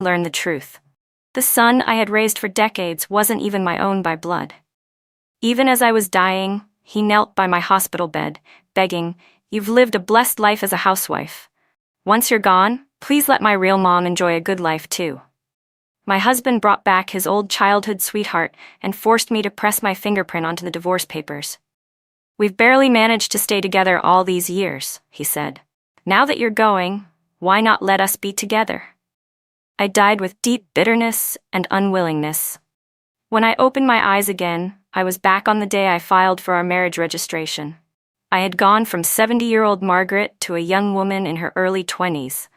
learned the truth. The son I had raised for decades wasn't even my own by blood. Even as I was dying, he knelt by my hospital bed, begging, "You've lived a blessed life as a housewife. Once you're gone, please let my real mom enjoy a good life too." My husband brought back his old childhood sweetheart and forced me to press my fingerprint onto the divorce papers. "We've barely managed to stay together all these years," he said. "Now that you're going, why not let us be together?" I died with deep bitterness and unwillingness. When I opened my eyes again, I was back on the day I filed for our marriage registration. I had gone from 70-year-old Margaret to a young woman in her early 20s.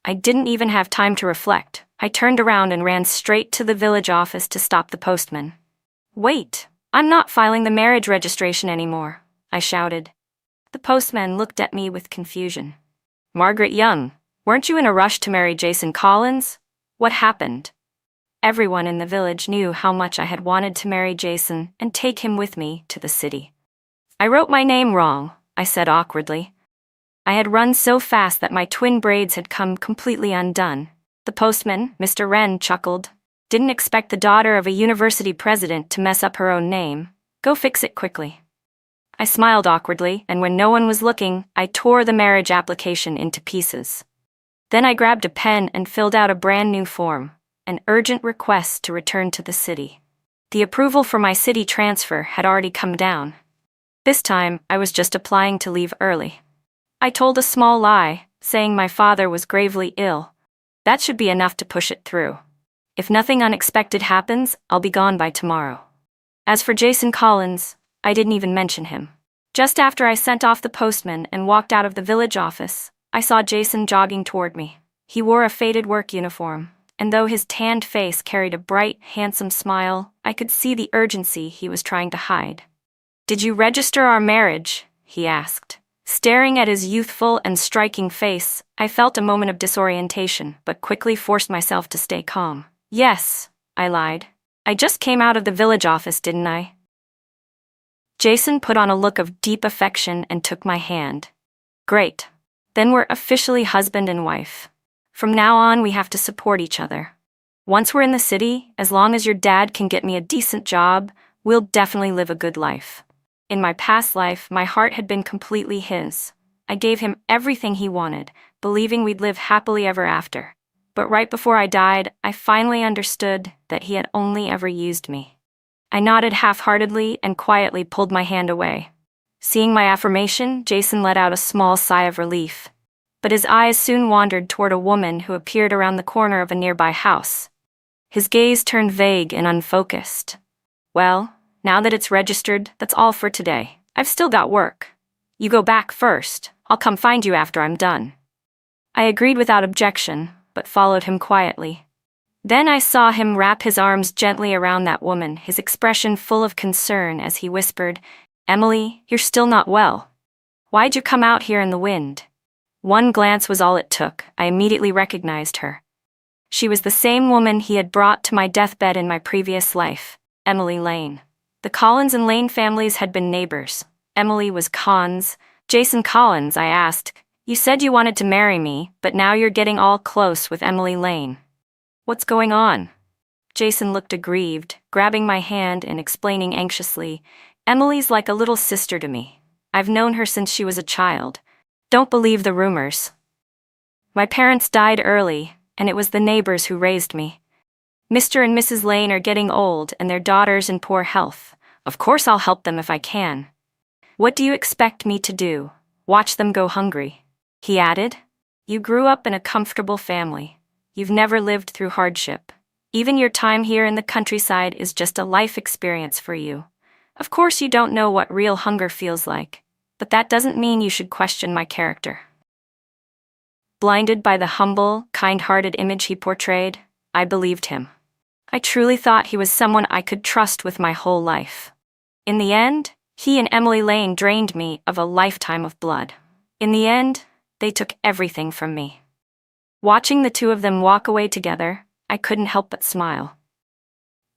I didn't even have time to reflect. I turned around and ran straight to the village office to stop the postman. "Wait, I'm not filing the marriage registration anymore," I shouted. The postman looked at me with confusion. "Margaret Young, weren't you in a rush to marry Jason Collins? What happened?" Everyone in the village knew how much I had wanted to marry Jason and take him with me to the city. "I wrote my name wrong," I said awkwardly. I had run so fast that my twin braids had come completely undone. The postman, Mr. Wren, chuckled. "Didn't expect the daughter of a university president to mess up her own name. Go fix it quickly." I smiled awkwardly, and when no one was looking, I tore the marriage application into pieces. Then I grabbed a pen and filled out a brand new form, an urgent request to return to the city. The approval for my city transfer had already come down. This time, I was just applying to leave early. I told a small lie, saying my father was gravely ill. That should be enough to push it through. If nothing unexpected happens, I'll be gone by tomorrow. As for Jason Collins, I didn't even mention him. Just after I sent off the postman and walked out of the village office, I saw Jason jogging toward me. He wore a faded work uniform, and though his tanned face carried a bright, handsome smile, I could see the urgency he was trying to hide. "Did you register our marriage?" he asked. Staring at his youthful and striking face, I felt a moment of disorientation, but quickly forced myself to stay calm. "Yes," I lied. "I just came out of the village office, didn't I?" Jason put on a look of deep affection and took my hand. "Great. Then we're officially husband and wife. From now on, we have to support each other. Once we're in the city, as long as your dad can get me a decent job, we'll definitely live a good life." In my past life, my heart had been completely his. I gave him everything he wanted, believing we'd live happily ever after. But right before I died, I finally understood that he had only ever used me. I nodded half-heartedly and quietly pulled my hand away. Seeing my affirmation, Jason let out a small sigh of relief. But his eyes soon wandered toward a woman who appeared around the corner of a nearby house. His gaze turned vague and unfocused. "Well, now that it's registered, that's all for today. I've still got work. You go back first. I'll come find you after I'm done." I agreed without objection, but followed him quietly. Then I saw him wrap his arms gently around that woman, his expression full of concern as he whispered, "Emily, you're still not well. Why'd you come out here in the wind?" One glance was all it took. I immediately recognized her. She was the same woman he had brought to my deathbed in my previous life, Emily Lane. The Collins and Lane families had been neighbors. Emily was Cons. "Jason Collins," I asked, "you said you wanted to marry me, but now you're getting all close with Emily Lane. What's going on?" Jason looked aggrieved, grabbing my hand and explaining anxiously, "Emily's like a little sister to me. I've known her since she was a child. Don't believe the rumors. My parents died early, and it was the neighbors who raised me. Mr. and Mrs. Lane are getting old and their daughter's in poor health. Of course I'll help them if I can. What do you expect me to do? Watch them go hungry?" He added, "You grew up in a comfortable family. You've never lived through hardship. Even your time here in the countryside is just a life experience for you. Of course you don't know what real hunger feels like, but that doesn't mean you should question my character." Blinded by the humble, kind-hearted image he portrayed, I believed him. I truly thought he was someone I could trust with my whole life. In the end, he and Emily Lane drained me of a lifetime of blood. In the end, they took everything from me. Watching the two of them walk away together, I couldn't help but smile.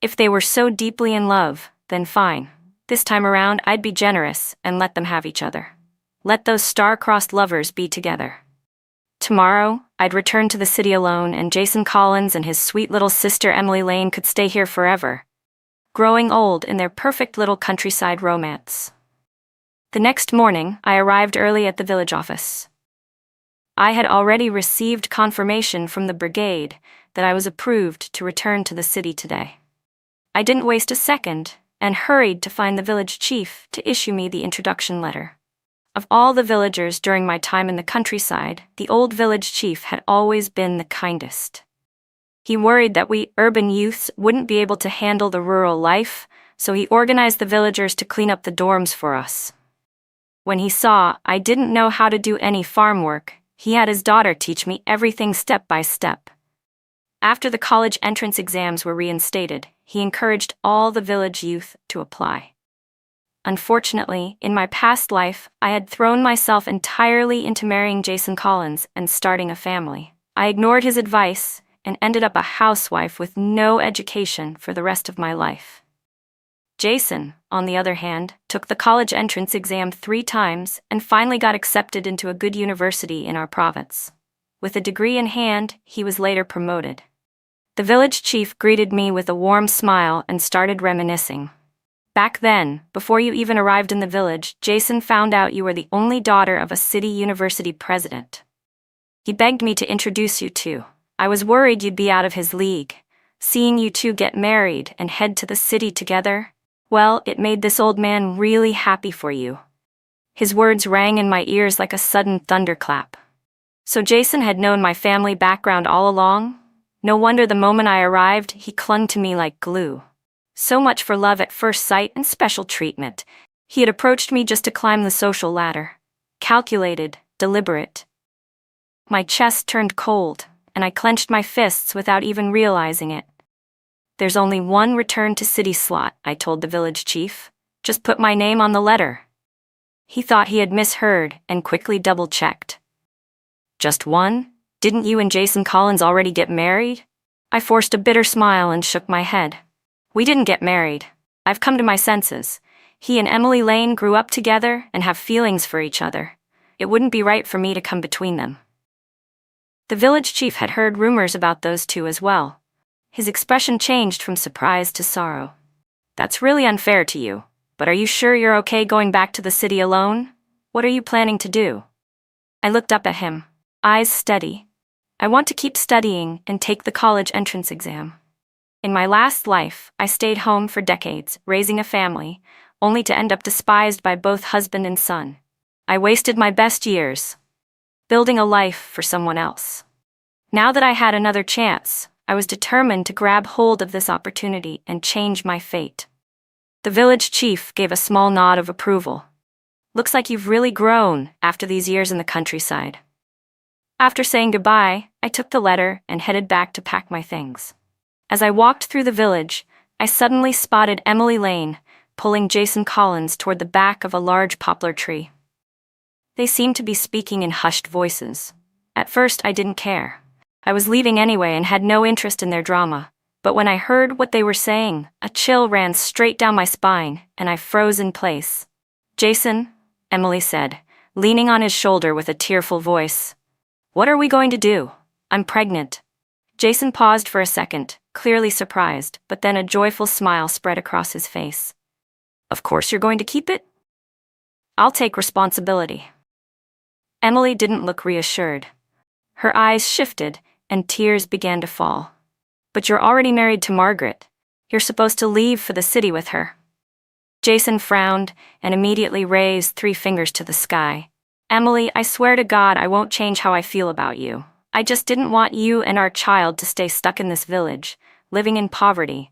If they were so deeply in love, then fine. This time around, I'd be generous and let them have each other. Let those star-crossed lovers be together. Tomorrow, I'd return to the city alone, and Jason Collins and his sweet little sister Emily Lane could stay here forever, growing old in their perfect little countryside romance. The next morning, I arrived early at the village office. I had already received confirmation from the brigade that I was approved to return to the city today. I didn't waste a second and hurried to find the village chief to issue me the introduction letter. Of all the villagers during my time in the countryside, the old village chief had always been the kindest. He worried that we urban youths wouldn't be able to handle the rural life, so he organized the villagers to clean up the dorms for us. When he saw I didn't know how to do any farm work, he had his daughter teach me everything step by step. After the college entrance exams were reinstated, he encouraged all the village youth to apply. Unfortunately, in my past life, I had thrown myself entirely into marrying Jason Collins and starting a family. I ignored his advice and ended up a housewife with no education for the rest of my life. Jason, on the other hand, took the college entrance exam 3 times and finally got accepted into a good university in our province. With a degree in hand, he was later promoted. The village chief greeted me with a warm smile and started reminiscing. Back then, before you even arrived in the village, Jason found out you were the only daughter of a city university president. He begged me to introduce you two. I was worried you'd be out of his league. Seeing you two get married and head to the city together, well, it made this old man really happy for you. His words rang in my ears like a sudden thunderclap. So Jason had known my family background all along? No wonder the moment I arrived, he clung to me like glue. So much for love at first sight and special treatment. He had approached me just to climb the social ladder. Calculated, deliberate. My chest turned cold, and I clenched my fists without even realizing it. There's only one return to city slot, I told the village chief. Just put my name on the letter. He thought he had misheard and quickly double-checked. Just one? Didn't you and Jason Collins already get married? I forced a bitter smile and shook my head. We didn't get married. I've come to my senses. He and Emily Lane grew up together and have feelings for each other. It wouldn't be right for me to come between them. The village chief had heard rumors about those two as well. His expression changed from surprise to sorrow. That's really unfair to you, but are you sure you're okay going back to the city alone? What are you planning to do? I looked up at him, eyes steady. I want to keep studying and take the college entrance exam. In my last life, I stayed home for decades, raising a family, only to end up despised by both husband and son. I wasted my best years, building a life for someone else. Now that I had another chance, I was determined to grab hold of this opportunity and change my fate. The village chief gave a small nod of approval. Looks like you've really grown after these years in the countryside. After saying goodbye, I took the letter and headed back to pack my things. As I walked through the village, I suddenly spotted Emily Lane pulling Jason Collins toward the back of a large poplar tree. They seemed to be speaking in hushed voices. At first, I didn't care. I was leaving anyway and had no interest in their drama, but when I heard what they were saying, a chill ran straight down my spine, and I froze in place. Jason, Emily said, leaning on his shoulder with a tearful voice. What are we going to do? I'm pregnant. Jason paused for a second, clearly surprised, but then a joyful smile spread across his face. Of course you're going to keep it? I'll take responsibility. Emily didn't look reassured. Her eyes shifted, and tears began to fall. But you're already married to Margaret. You're supposed to leave for the city with her. Jason frowned and immediately raised 3 fingers to the sky. Emily, I swear to God I won't change how I feel about you. I just didn't want you and our child to stay stuck in this village, living in poverty.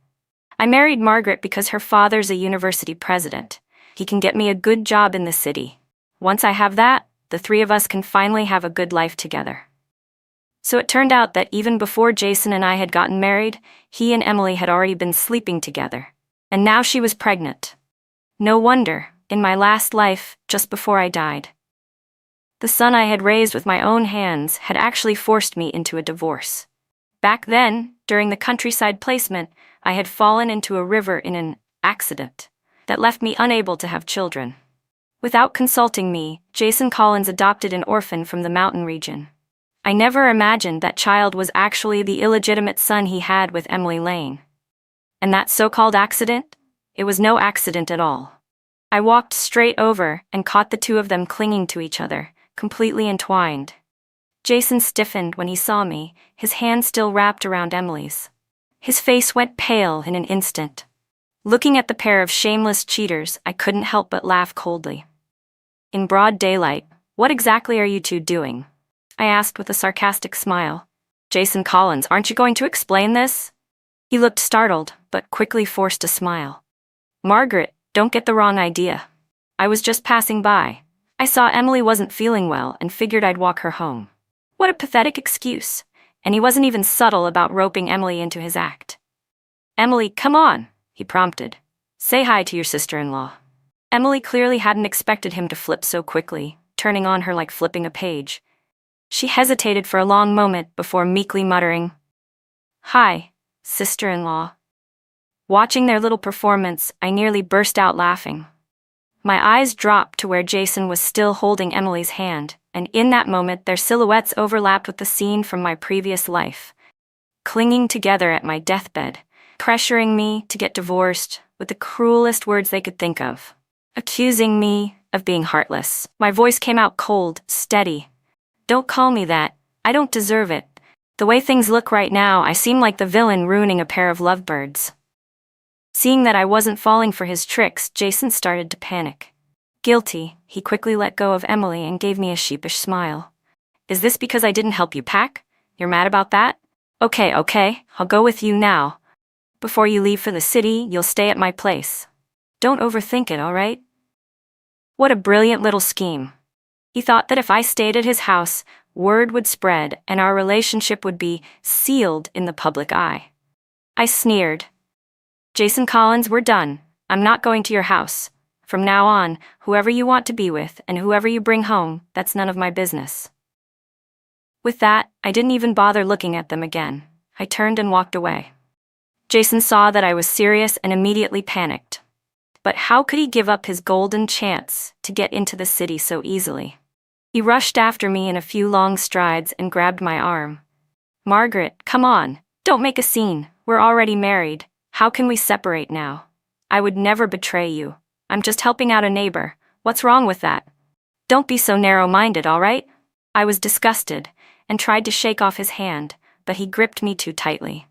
I married Margaret because her father's a university president. He can get me a good job in the city. Once I have that, the 3 of us can finally have a good life together. So it turned out that even before Jason and I had gotten married, he and Emily had already been sleeping together. And now she was pregnant. No wonder, in my last life, just before I died. The son I had raised with my own hands had actually forced me into a divorce. Back then, during the countryside placement, I had fallen into a river in an accident that left me unable to have children. Without consulting me, Jason Collins adopted an orphan from the mountain region. I never imagined that child was actually the illegitimate son he had with Emily Lane. And that so-called accident? It was no accident at all. I walked straight over and caught the two of them clinging to each other, completely entwined. Jason stiffened when he saw me, his hand still wrapped around Emily's. His face went pale in an instant. Looking at the pair of shameless cheaters, I couldn't help but laugh coldly. In broad daylight, what exactly are you two doing? I asked with a sarcastic smile. Jason Collins, aren't you going to explain this? He looked startled, but quickly forced a smile. Margaret, don't get the wrong idea. I was just passing by. I saw Emily wasn't feeling well and figured I'd walk her home. What a pathetic excuse. And he wasn't even subtle about roping Emily into his act. Emily, come on, he prompted. Say hi to your sister-in-law. Emily clearly hadn't expected him to flip so quickly, turning on her like flipping a page. She hesitated for a long moment before meekly muttering, Hi, sister-in-law. Watching their little performance, I nearly burst out laughing. My eyes dropped to where Jason was still holding Emily's hand, and in that moment their silhouettes overlapped with the scene from my previous life. Clinging together at my deathbed, pressuring me to get divorced with the cruelest words they could think of. Accusing me of being heartless. My voice came out cold, steady. Don't call me that. I don't deserve it. The way things look right now, I seem like the villain ruining a pair of lovebirds. Seeing that I wasn't falling for his tricks, Jason started to panic. Guilty, he quickly let go of Emily and gave me a sheepish smile. Is this because I didn't help you pack? You're mad about that? Okay, I'll go with you now. Before you leave for the city, you'll stay at my place. Don't overthink it, all right? What a brilliant little scheme. He thought that if I stayed at his house, word would spread and our relationship would be sealed in the public eye. I sneered. Jason Collins, we're done. I'm not going to your house. From now on, whoever you want to be with and whoever you bring home, that's none of my business. With that, I didn't even bother looking at them again. I turned and walked away. Jason saw that I was serious and immediately panicked. But how could he give up his golden chance to get into the city so easily? He rushed after me in a few long strides and grabbed my arm. Margaret, come on, don't make a scene. We're already married. How can we separate now? I would never betray you. I'm just helping out a neighbor. What's wrong with that? Don't be so narrow-minded, all right? I was disgusted and tried to shake off his hand, but he gripped me too tightly.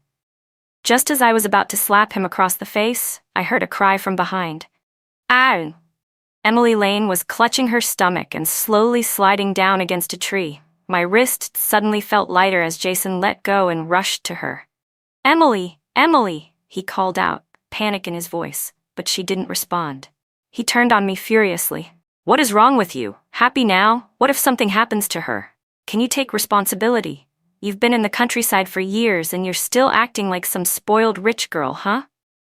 Just as I was about to slap him across the face, I heard a cry from behind. Ow! Emily Lane was clutching her stomach and slowly sliding down against a tree. My wrist suddenly felt lighter as Jason let go and rushed to her. Emily! Emily! He called out, panic in his voice, but she didn't respond. He turned on me furiously. What is wrong with you? Happy now? What if something happens to her? Can you take responsibility? You've been in the countryside for years and you're still acting like some spoiled rich girl, huh?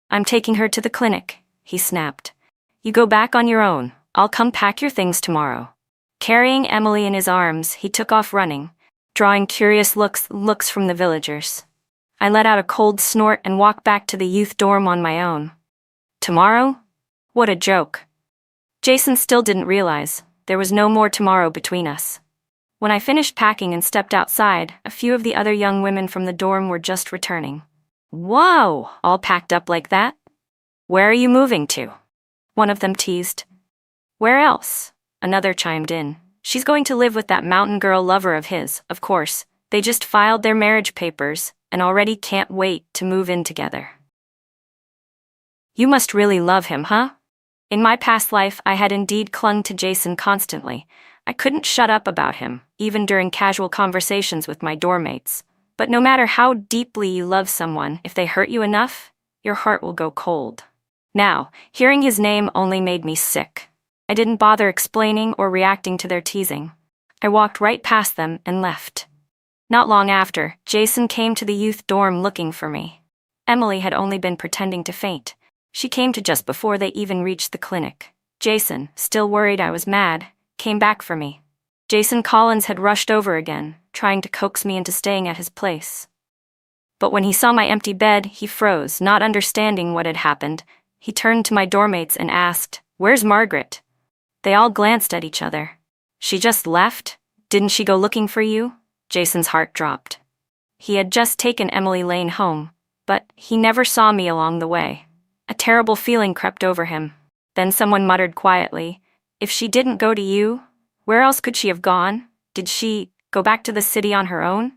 I'm taking her to the clinic, he snapped. You go back on your own. I'll come pack your things tomorrow. Carrying Emily in his arms, he took off running, drawing curious looks from the villagers. I let out a cold snort and walked back to the youth dorm on my own. Tomorrow? What a joke. Jason still didn't realize there was no more tomorrow between us. When I finished packing and stepped outside, a few of the other young women from the dorm were just returning. Whoa, all packed up like that? Where are you moving to? One of them teased. Where else? Another chimed in. She's going to live with that mountain girl lover of his, of course. They just filed their marriage papers and already can't wait to move in together. You must really love him, huh? In my past life, I had indeed clung to Jason constantly. I couldn't shut up about him, even during casual conversations with my dorm mates. But no matter how deeply you love someone, if they hurt you enough, your heart will go cold. Now, hearing his name only made me sick. I didn't bother explaining or reacting to their teasing. I walked right past them and left. Not long after, Jason came to the youth dorm looking for me. Emily had only been pretending to faint. She came to just before they even reached the clinic. Jason, still worried I was mad, came back for me. Jason Collins had rushed over again, trying to coax me into staying at his place. But when he saw my empty bed, he froze, not understanding what had happened. He turned to my dormmates and asked, "Where's Margaret?" They all glanced at each other. She just left? Didn't she go looking for you? Jason's heart dropped. He had just taken Emily Lane home, but he never saw me along the way. A terrible feeling crept over him. Then someone muttered quietly, "If she didn't go to you, where else could she have gone? Did she go back to the city on her own?"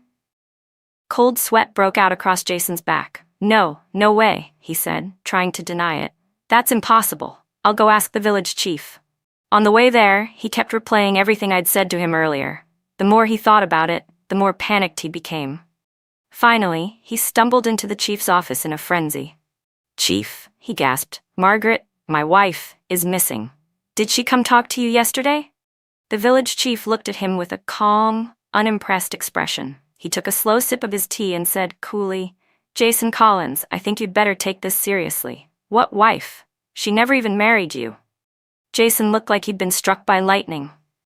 Cold sweat broke out across Jason's back. "No, no way," he said, trying to deny it. "That's impossible. I'll go ask the village chief." On the way there, he kept replaying everything I'd said to him earlier. The more he thought about it, the more panicked he became. Finally, he stumbled into the chief's office in a frenzy. "Chief," he gasped, "Margaret, my wife, is missing. Did she come talk to you yesterday?" The village chief looked at him with a calm, unimpressed expression. He took a slow sip of his tea and said coolly, "Jason Collins, I think you'd better take this seriously. What wife? She never even married you." Jason looked like he'd been struck by lightning.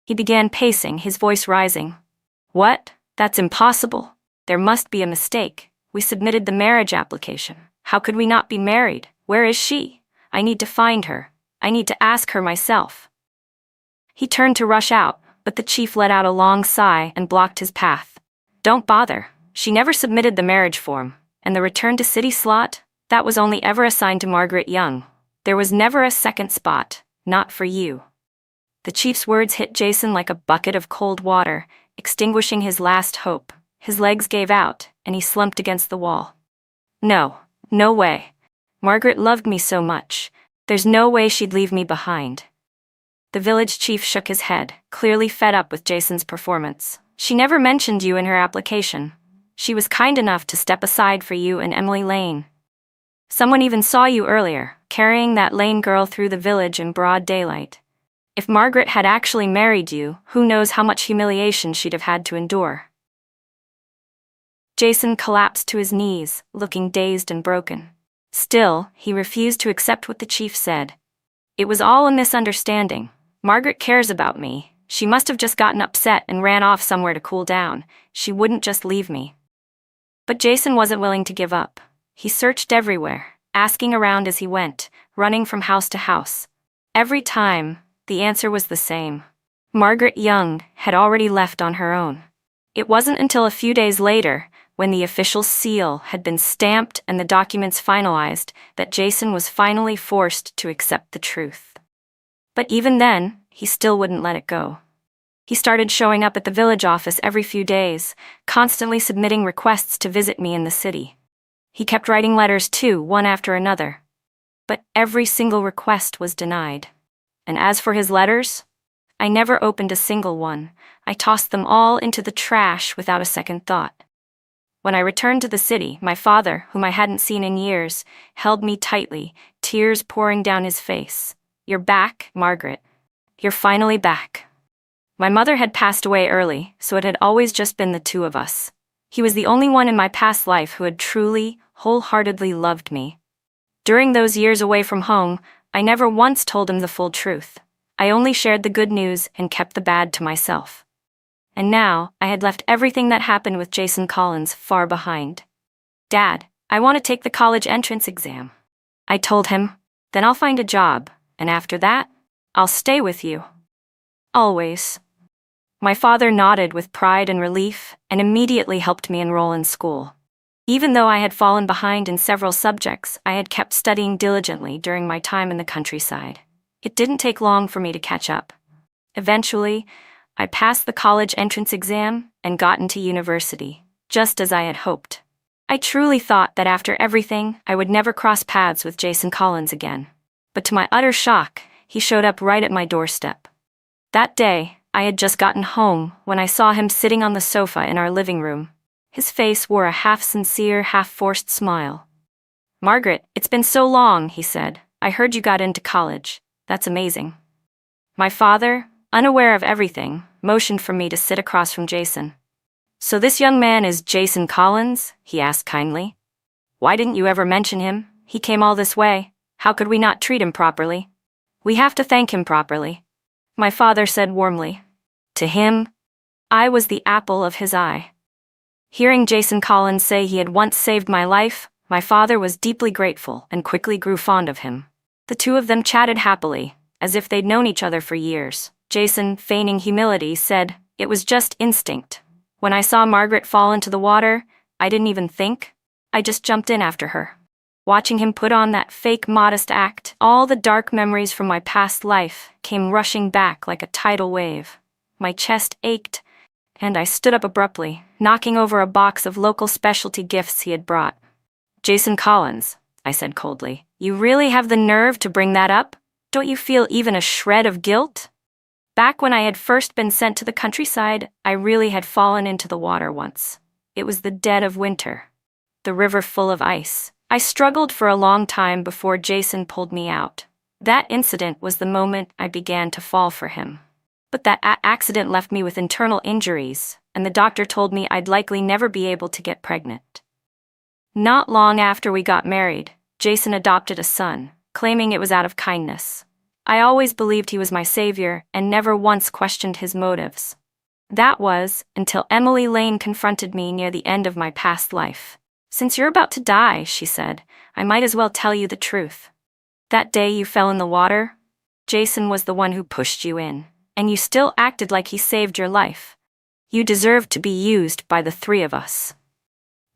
He began pacing, his voice rising. "What? That's impossible. There must be a mistake. We submitted the marriage application. How could we not be married? Where is she? I need to find her. I need to ask her myself." He turned to rush out, but the chief let out a long sigh and blocked his path. "Don't bother. She never submitted the marriage form, and the return to city slot, that was only ever assigned to Margaret Young. There was never a second spot, not for you." The chief's words hit Jason like a bucket of cold water, extinguishing his last hope. His legs gave out, and he slumped against the wall. "No, no way. Margaret loved me so much. There's no way she'd leave me behind." The village chief shook his head, clearly fed up with Jason's performance. "She never mentioned you in her application. She was kind enough to step aside for you and Emily Lane. Someone even saw you earlier, carrying that Lane girl through the village in broad daylight. If Margaret had actually married you, who knows how much humiliation she'd have had to endure." Jason collapsed to his knees, looking dazed and broken. Still, he refused to accept what the chief said. "It was all a misunderstanding. Margaret cares about me. She must have just gotten upset and ran off somewhere to cool down. She wouldn't just leave me." But Jason wasn't willing to give up. He searched everywhere, asking around as he went, running from house to house. Every time, the answer was the same. Margaret Young had already left on her own. It wasn't until a few days later, when the official seal had been stamped and the documents finalized, that Jason was finally forced to accept the truth. But even then, he still wouldn't let it go. He started showing up at the village office every few days, constantly submitting requests to visit me in the city. He kept writing letters too, one after another. But every single request was denied. And as for his letters, I never opened a single one. I tossed them all into the trash without a second thought. When I returned to the city, my father, whom I hadn't seen in years, held me tightly, tears pouring down his face. "You're back, Margaret. You're finally back." My mother had passed away early, so it had always just been the two of us. He was the only one in my past life who had truly, wholeheartedly loved me. During those years away from home, I never once told him the full truth. I only shared the good news and kept the bad to myself. And now, I had left everything that happened with Jason Collins far behind. "Dad, I want to take the college entrance exam," I told him. "Then I'll find a job, and after that, I'll stay with you. Always." My father nodded with pride and relief and immediately helped me enroll in school. Even though I had fallen behind in several subjects, I had kept studying diligently during my time in the countryside. It didn't take long for me to catch up. Eventually, I passed the college entrance exam and got into university, just as I had hoped. I truly thought that after everything, I would never cross paths with Jason Collins again. But to my utter shock, he showed up right at my doorstep. That day, I had just gotten home when I saw him sitting on the sofa in our living room. His face wore a half-sincere, half-forced smile. "Margaret, it's been so long," he said. "I heard you got into college. That's amazing." My father, unaware of everything, motioned for me to sit across from Jason. "So this young man is Jason Collins?" he asked kindly. "Why didn't you ever mention him? He came all this way. How could we not treat him properly?" "We have to thank him properly," my father said warmly. To him, I was the apple of his eye. Hearing Jason Collins say he had once saved my life, my father was deeply grateful and quickly grew fond of him. The two of them chatted happily, as if they'd known each other for years. Jason, feigning humility, said, "It was just instinct. When I saw Margaret fall into the water, I didn't even think. I just jumped in after her. Watching him put on that fake modest act, all the dark memories from my past life came rushing back like a tidal wave. My chest ached, and I stood up abruptly, knocking over a box of local specialty gifts he had brought. "Jason Collins," I said coldly, "you really have the nerve to bring that up? Don't you feel even a shred of guilt?" Back when I had first been sent to the countryside, I really had fallen into the water once. It was the dead of winter, the river full of ice. I struggled for a long time before Jason pulled me out. That incident was the moment I began to fall for him. But that accident left me with internal injuries, and the doctor told me I'd likely never be able to get pregnant. Not long after we got married, Jason adopted a son, claiming it was out of kindness. I always believed he was my savior and never once questioned his motives. That was until Emily Lane confronted me near the end of my past life. "Since you're about to die," she said, "I might as well tell you the truth. That day you fell in the water, Jason was the one who pushed you in, and you still acted like he saved your life. You deserved to be used by the three of us."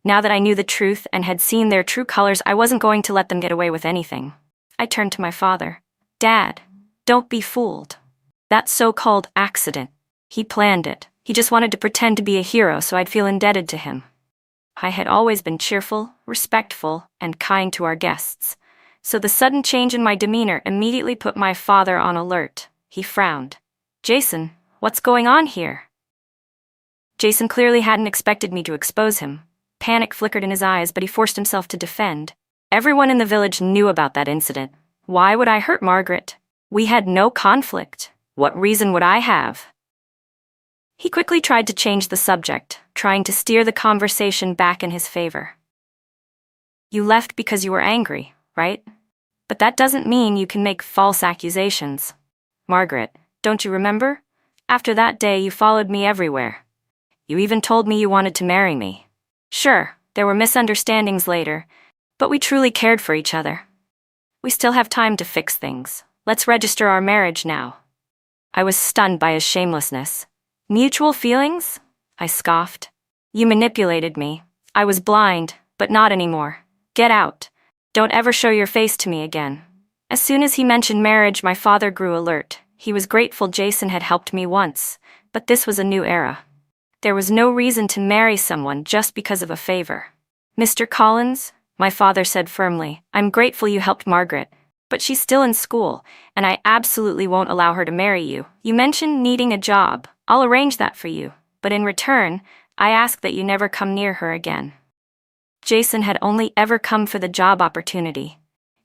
Now that I knew the truth and had seen their true colors, I wasn't going to let them get away with anything. I turned to my father. "Dad, don't be fooled. That so-called accident, he planned it. He just wanted to pretend to be a hero so I'd feel indebted to him." I had always been cheerful, respectful, and kind to our guests, so the sudden change in my demeanor immediately put my father on alert. He frowned. "Jason, what's going on here?" Jason clearly hadn't expected me to expose him. Panic flickered in his eyes, but he forced himself to defend. "Everyone in the village knew about that incident. Why would I hurt Margaret? We had no conflict. What reason would I have?" He quickly tried to change the subject, trying to steer the conversation back in his favor. "You left because you were angry, right? But that doesn't mean you can make false accusations. Margaret, don't you remember? After that day you followed me everywhere. You even told me you wanted to marry me. Sure, there were misunderstandings later, but we truly cared for each other. We still have time to fix things. Let's register our marriage now." I was stunned by his shamelessness. "Mutual feelings?" I scoffed. "You manipulated me. I was blind, but not anymore. Get out. Don't ever show your face to me again." As soon as he mentioned marriage, my father grew alert. He was grateful Jason had helped me once, but this was a new era. There was no reason to marry someone just because of a favor. "Mr. Collins," my father said firmly, "I'm grateful you helped Margaret, but she's still in school, and I absolutely won't allow her to marry you. You mentioned needing a job. I'll arrange that for you, but in return, I ask that you never come near her again." Jason had only ever come for the job opportunity.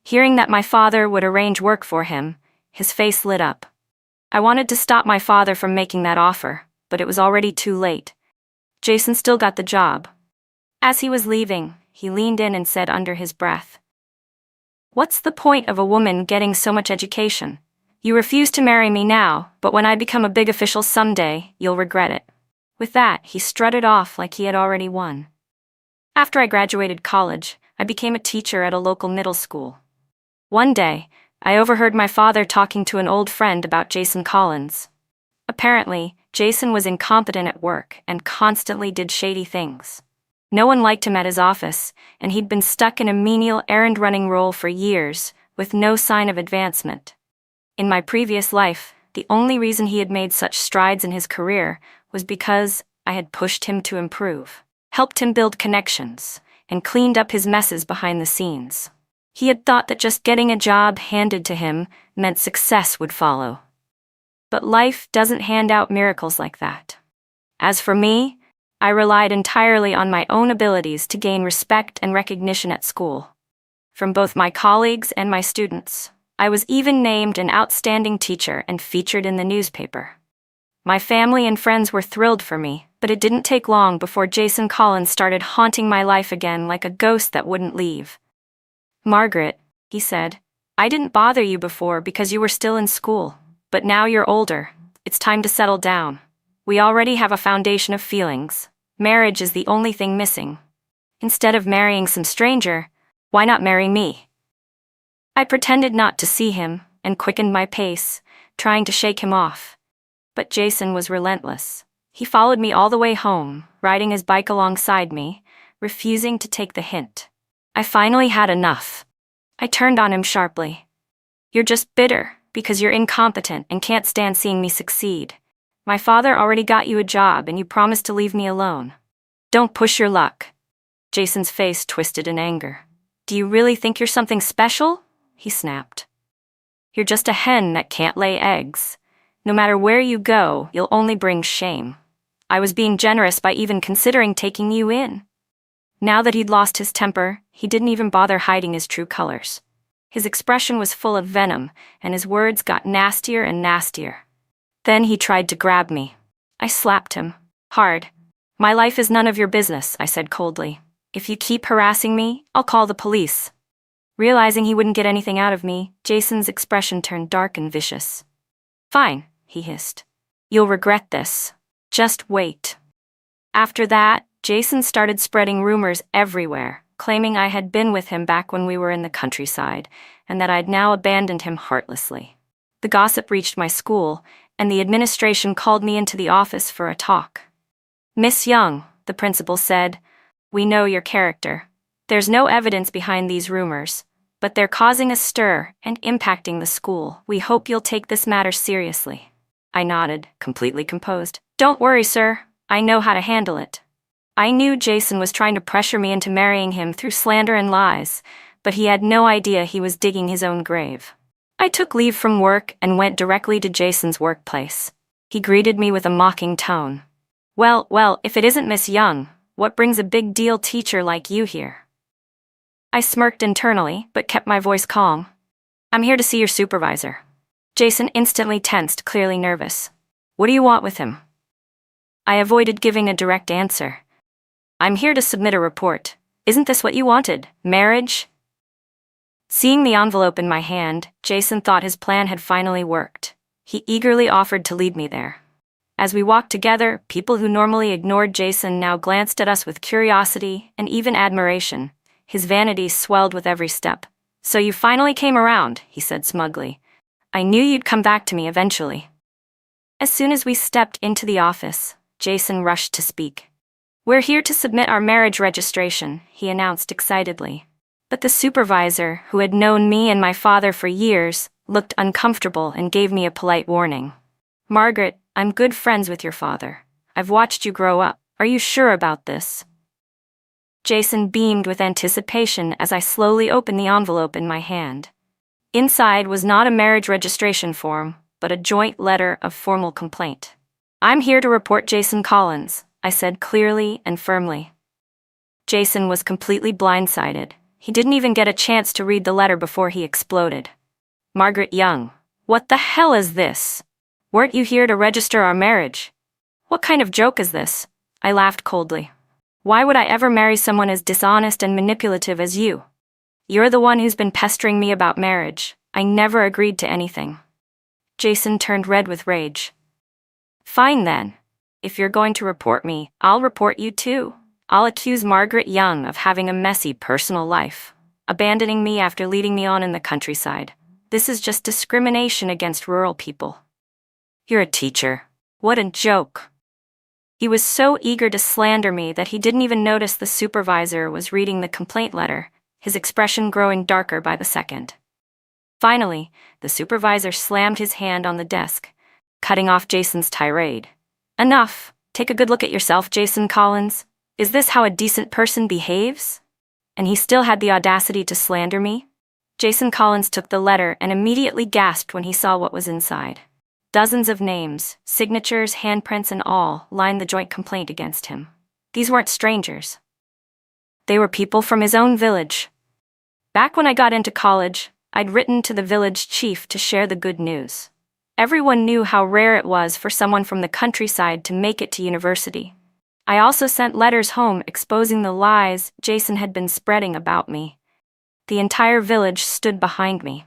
Hearing that my father would arrange work for him, his face lit up. I wanted to stop my father from making that offer, but it was already too late. Jason still got the job. As he was leaving, he leaned in and said under his breath, "What's the point of a woman getting so much education? You refuse to marry me now, but when I become a big official someday, you'll regret it." With that, he strutted off like he had already won. After I graduated college, I became a teacher at a local middle school. One day, I overheard my father talking to an old friend about Jason Collins. Apparently, Jason was incompetent at work and constantly did shady things. No one liked him at his office, and he'd been stuck in a menial errand-running role for years, with no sign of advancement. In my previous life, the only reason he had made such strides in his career was because I had pushed him to improve, helped him build connections, and cleaned up his messes behind the scenes. He had thought that just getting a job handed to him meant success would follow. But life doesn't hand out miracles like that. As for me, I relied entirely on my own abilities to gain respect and recognition at school. From both my colleagues and my students, I was even named an outstanding teacher and featured in the newspaper. My family and friends were thrilled for me, but it didn't take long before Jason Collins started haunting my life again like a ghost that wouldn't leave. "Margaret," he said, "I didn't bother you before because you were still in school, but now you're older. It's time to settle down. We already have a foundation of feelings. Marriage is the only thing missing. Instead of marrying some stranger, why not marry me?" I pretended not to see him and quickened my pace, trying to shake him off. But Jason was relentless. He followed me all the way home, riding his bike alongside me, refusing to take the hint. I finally had enough. I turned on him sharply. You're just bitter because you're incompetent and can't stand seeing me succeed. My father already got you a job and you promised to leave me alone. Don't push your luck. Jason's face twisted in anger. Do you really think you're something special? He snapped. You're just a hen that can't lay eggs. No matter where you go, you'll only bring shame. I was being generous by even considering taking you in. Now that he'd lost his temper, he didn't even bother hiding his true colors. His expression was full of venom, and his words got nastier and nastier. Then he tried to grab me. I slapped him. Hard. My life is none of your business, I said coldly. If you keep harassing me, I'll call the police. Realizing he wouldn't get anything out of me, Jason's expression turned dark and vicious. Fine, he hissed. You'll regret this. Just wait. After that, Jason started spreading rumors everywhere, claiming I had been with him back when we were in the countryside, and that I'd now abandoned him heartlessly. The gossip reached my school, and the administration called me into the office for a talk. Miss Young, the principal said, we know your character. There's no evidence behind these rumors, but they're causing a stir and impacting the school. We hope you'll take this matter seriously. I nodded, completely composed. Don't worry, sir. I know how to handle it. I knew Jason was trying to pressure me into marrying him through slander and lies, but he had no idea he was digging his own grave. I took leave from work and went directly to Jason's workplace. He greeted me with a mocking tone. Well, if it isn't Miss Young, what brings a big deal teacher like you here? I smirked internally, but kept my voice calm. I'm here to see your supervisor. Jason instantly tensed, clearly nervous. What do you want with him? I avoided giving a direct answer. I'm here to submit a report. Isn't this what you wanted? Marriage? Seeing the envelope in my hand, Jason thought his plan had finally worked. He eagerly offered to lead me there. As we walked together, people who normally ignored Jason now glanced at us with curiosity and even admiration. His vanity swelled with every step. So you finally came around, he said smugly. I knew you'd come back to me eventually. As soon as we stepped into the office, Jason rushed to speak. We're here to submit our marriage registration, he announced excitedly. But the supervisor, who had known me and my father for years, looked uncomfortable and gave me a polite warning. Margaret, I'm good friends with your father. I've watched you grow up. Are you sure about this? Jason beamed with anticipation as I slowly opened the envelope in my hand. Inside was not a marriage registration form, but a joint letter of formal complaint. I'm here to report Jason Collins, I said clearly and firmly. Jason was completely blindsided. He didn't even get a chance to read the letter before he exploded. Margaret Young, what the hell is this? Weren't you here to register our marriage? What kind of joke is this? I laughed coldly. Why would I ever marry someone as dishonest and manipulative as you? You're the one who's been pestering me about marriage. I never agreed to anything. Jason turned red with rage. Fine then. If you're going to report me, I'll report you too. I'll accuse Margaret Young of having a messy personal life, abandoning me after leading me on in the countryside. This is just discrimination against rural people. You're a teacher. What a joke. He was so eager to slander me that he didn't even notice the supervisor was reading the complaint letter, his expression growing darker by the second. Finally, the supervisor slammed his hand on the desk, cutting off Jason's tirade. Enough. Take a good look at yourself, Jason Collins. Is this how a decent person behaves? And he still had the audacity to slander me? Jason Collins took the letter and immediately gasped when he saw what was inside. Dozens of names, signatures, handprints, and all lined the joint complaint against him. These weren't strangers. They were people from his own village. Back when I got into college, I'd written to the village chief to share the good news. Everyone knew how rare it was for someone from the countryside to make it to university. I also sent letters home exposing the lies Jason had been spreading about me. The entire village stood behind me.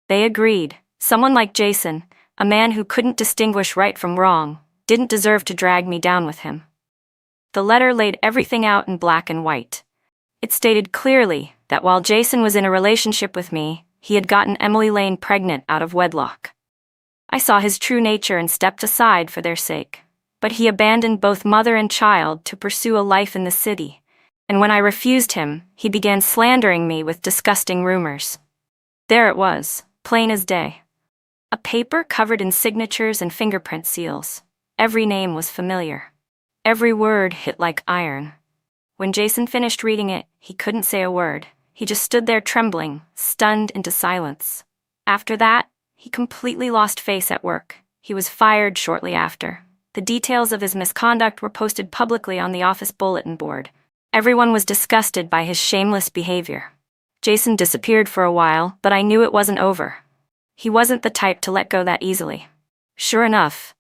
They agreed. Someone like Jason, a man who couldn't distinguish right from wrong, didn't deserve to drag me down with him. The letter laid everything out in black and white. It stated clearly that while Jason was in a relationship with me, he had gotten Emily Lane pregnant out of wedlock. I saw his true nature and stepped aside for their sake. But he abandoned both mother and child to pursue a life in the city. And when I refused him, he began slandering me with disgusting rumors. There it was, plain as day. A paper covered in signatures and fingerprint seals. Every name was familiar. Every word hit like iron. When Jason finished reading it, he couldn't say a word. He just stood there trembling, stunned into silence. After that, he completely lost face at work. He was fired shortly after. The details of his misconduct were posted publicly on the office bulletin board. Everyone was disgusted by his shameless behavior. Jason disappeared for a while, but I knew it wasn't over. He wasn't the type to let go that easily. Sure enough,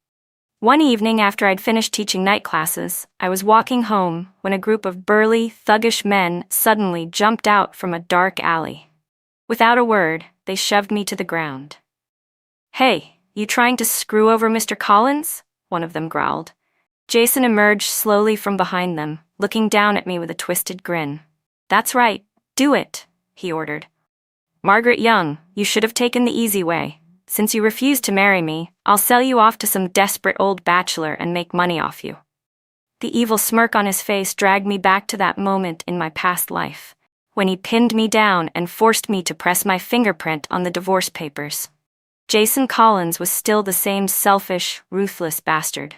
one evening after I'd finished teaching night classes, I was walking home when a group of burly, thuggish men suddenly jumped out from a dark alley. Without a word, they shoved me to the ground. "Hey, you trying to screw over Mr. Collins?" one of them growled. Jason emerged slowly from behind them, looking down at me with a twisted grin. "That's right, do it," he ordered. "Margaret Young, you should have taken the easy way. Since you refused to marry me, I'll sell you off to some desperate old bachelor and make money off you." The evil smirk on his face dragged me back to that moment in my past life, when he pinned me down and forced me to press my fingerprint on the divorce papers. Jason Collins was still the same selfish, ruthless bastard.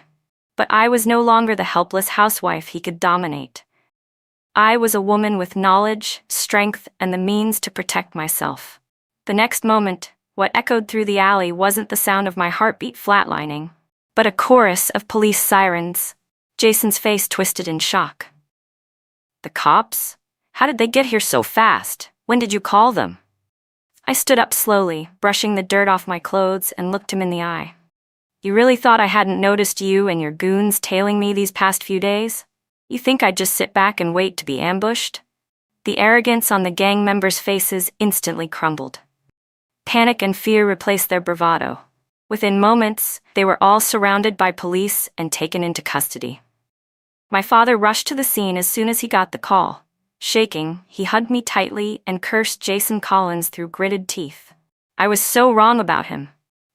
But I was no longer the helpless housewife he could dominate. I was a woman with knowledge, strength, and the means to protect myself. The next moment, what echoed through the alley wasn't the sound of my heartbeat flatlining, but a chorus of police sirens. Jason's face twisted in shock. "The cops? How did they get here so fast? When did you call them?" I stood up slowly, brushing the dirt off my clothes, and looked him in the eye. "You really thought I hadn't noticed you and your goons tailing me these past few days? You think I'd just sit back and wait to be ambushed?" The arrogance on the gang members' faces instantly crumbled. Panic and fear replaced their bravado. Within moments, they were all surrounded by police and taken into custody. My father rushed to the scene as soon as he got the call. Shaking, he hugged me tightly and cursed Jason Collins through gritted teeth. I was so wrong about him.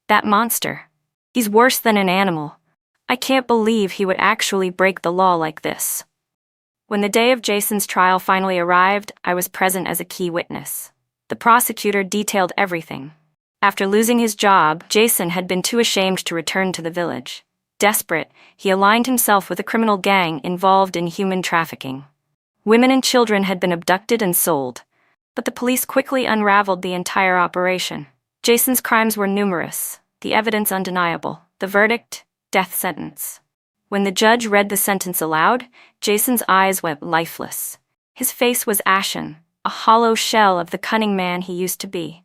That monster. He's worse than an animal. I can't believe he would actually break the law like this. When the day of Jason's trial finally arrived, I was present as a key witness. The prosecutor detailed everything. After losing his job, Jason had been too ashamed to return to the village. Desperate, he aligned himself with a criminal gang involved in human trafficking. Women and children had been abducted and sold, but the police quickly unraveled the entire operation. Jason's crimes were numerous, the evidence undeniable. The verdict: death sentence. When the judge read the sentence aloud, Jason's eyes went lifeless. His face was ashen, a hollow shell of the cunning man he used to be.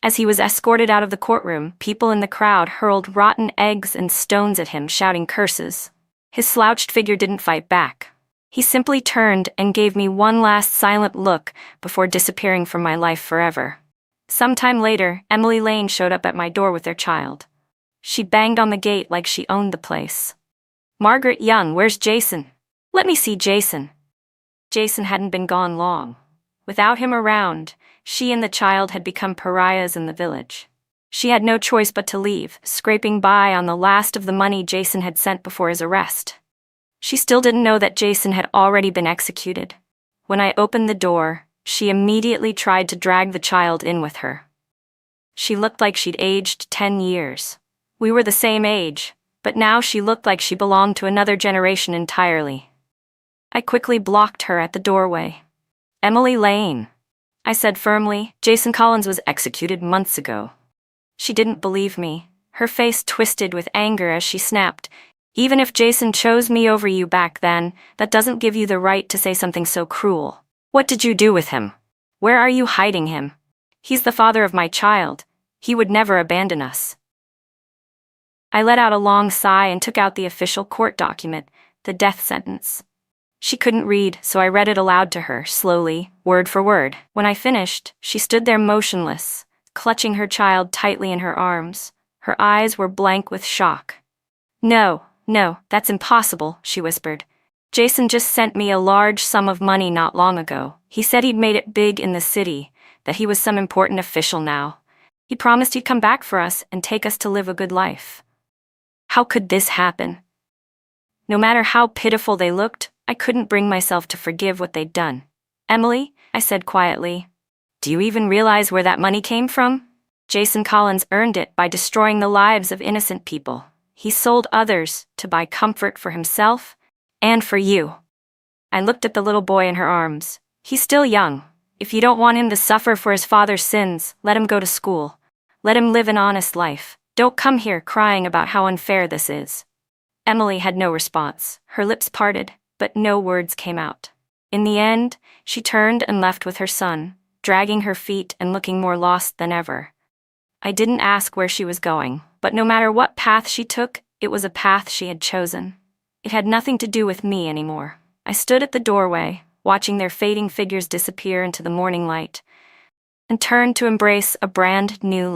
As he was escorted out of the courtroom, people in the crowd hurled rotten eggs and stones at him, shouting curses. His slouched figure didn't fight back. He simply turned and gave me one last silent look before disappearing from my life forever. Sometime later, Emily Lane showed up at my door with their child. She banged on the gate like she owned the place. "Margaret Young, where's Jason? Let me see Jason." Jason hadn't been gone long. Without him around, she and the child had become pariahs in the village. She had no choice but to leave, scraping by on the last of the money Jason had sent before his arrest. She still didn't know that Jason had already been executed. When I opened the door, she immediately tried to drag the child in with her. She looked like she'd aged 10 years. We were the same age, but now she looked like she belonged to another generation entirely. I quickly blocked her at the doorway. "Emily Lane," I said firmly, "Jason Collins was executed months ago." She didn't believe me. Her face twisted with anger as she snapped, "Even if Jason chose me over you back then, that doesn't give you the right to say something so cruel. What did you do with him? Where are you hiding him? He's the father of my child. He would never abandon us." I let out a long sigh and took out the official court document, the death sentence. She couldn't read, so I read it aloud to her, slowly, word for word. When I finished, she stood there motionless, clutching her child tightly in her arms. Her eyes were blank with shock. No, that's impossible," she whispered. "Jason just sent me a large sum of money not long ago. He said he'd made it big in the city, that he was some important official now. He promised he'd come back for us and take us to live a good life. How could this happen?" No matter how pitiful they looked, I couldn't bring myself to forgive what they'd done. Emily, I said quietly, do you even realize where that money came from? Jason Collins earned it by destroying the lives of innocent people. He sold others to buy comfort for himself and for you. I looked at the little boy in her arms. He's still young. If you don't want him to suffer for his father's sins, let him go to school. Let him live an honest life. Don't come here crying about how unfair this is. Emily had no response. Her lips parted, but no words came out. In the end, she turned and left with her son, dragging her feet and looking more lost than ever. I didn't ask where she was going, but no matter what path she took, it was a path she had chosen. It had nothing to do with me anymore. I stood at the doorway, watching their fading figures disappear into the morning light, and turned to embrace a brand new life.